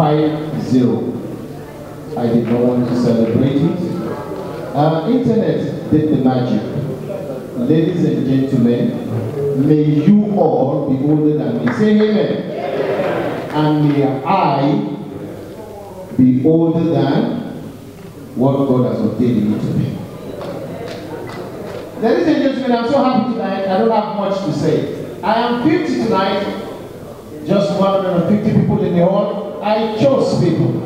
50. I did not want to celebrate it. Internet did the magic. Ladies and gentlemen, may you all be older than me. Say amen. And may I be older than what God has ordained me to be. Ladies and gentlemen, I'm so happy tonight. I don't have much to say. I am 50 tonight. Just 150 people in the hall. I chose people.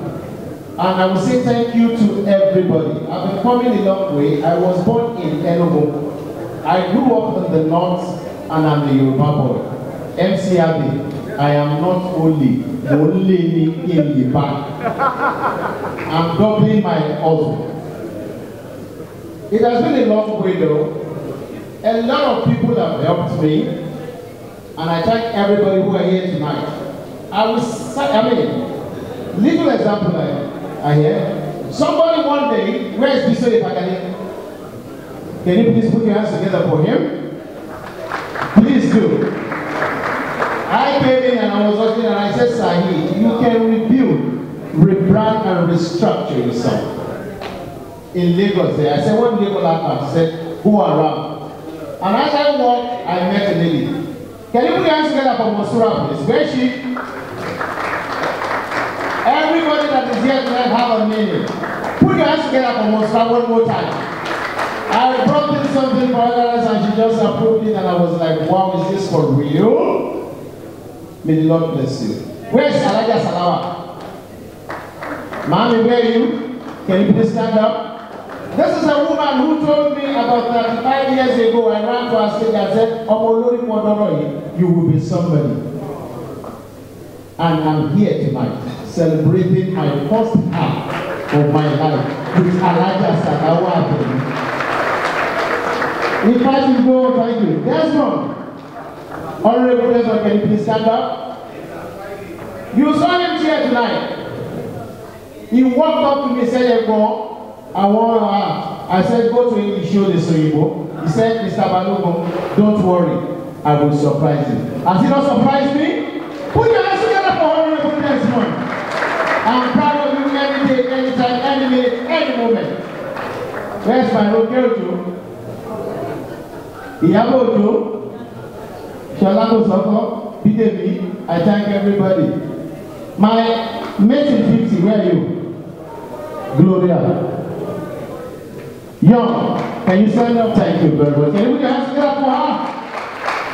And I will say thank you to everybody. I've been coming a long way. I was born in Enugu. I grew up in the north and I'm the Yoruba boy. MCRB. I am not only in the back. I'm doubling my husband. It has been a long way though. A lot of people have helped me, and I thank everybody who are here tonight. Little example I hear. Somebody one day, where is Bishop Ipagani? Can you please put your hands together for him? Please do. I came in and I was watching and I said, Saheed, you can rebuild, rebrand and restructure yourself. In Lagos there, I said, what Lagos happened? He said, who around? And as I walked, I met a lady. Can you put your hands together for Mosura, please? Where is she? Everybody that is here tonight have a name. Put your hands together for Mosura one more time. I brought in something for others and she just approved it and I was like, wow, is this for real? May the Lord bless you. Where's Alaja Salawa? Mommy, where are you? Can you please stand up? This is a woman who told me about 35 years ago. I ran to her stage and said, you will be somebody. And I'm here tonight celebrating my first half of my life with Alaja Salawa. If I should go, thank you. Desmond. Honorable Desmond, can you please stand up? You saw him here tonight. He walked up to me and said, I said, go to him, he showed the Soyibo. He said, Mr. Balogun, don't worry, I will surprise you. Has he not surprised me? Put your hands together for Honorable Desmond. I'm proud of you any day, anytime, any minute, any moment. Where's my road girl, Joe? Iyabo, Shalako Soko, Bidemi, I thank everybody. My mate in 50, where are you? Gloria. Young, can you stand up? Thank you very much. Can you put your hands together for her?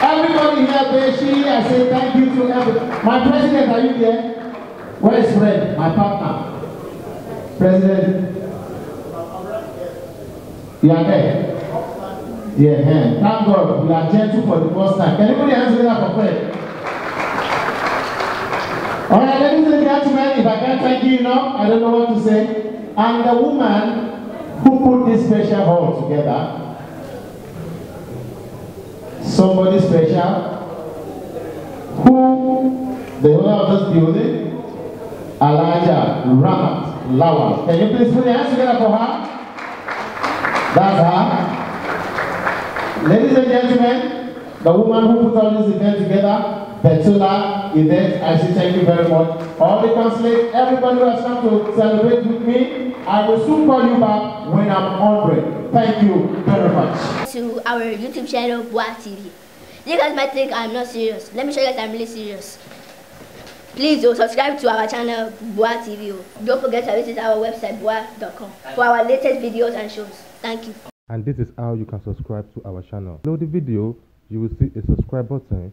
Everybody here, Beshi, I say thank you to everybody. My president, are you there? Where is Fred, my partner? President? You are there? Yeah, thank God, we are gentle for the first time. Can you put your hands together for Fred? Alright, ladies and gentlemen, if I can't thank you enough, I don't know what to say. And the woman who put this special hall together, somebody special, who the owner of this building, Alaja Ramat Lawal. Can you please put your hands together for her? That's her. Ladies and gentlemen, the woman who put all this event together, Betula event, I say thank you very much. All the consulate, everybody who has come to celebrate with me, I will soon call you back when I'm hungry. Thank you very much. To our YouTube channel, Boa TV. You guys might think I'm not serious. Let me show you guys I'm really serious. Please subscribe to our channel, Boa TV. Don't forget to visit our website, boa.com, for our latest videos and shows. Thank you. And this is how you can subscribe to our channel. Below the video, you will see a subscribe button.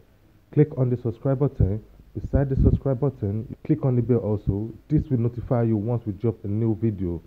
Click on the subscribe button. Beside the subscribe button, click on the bell also. This will notify you once we drop a new video.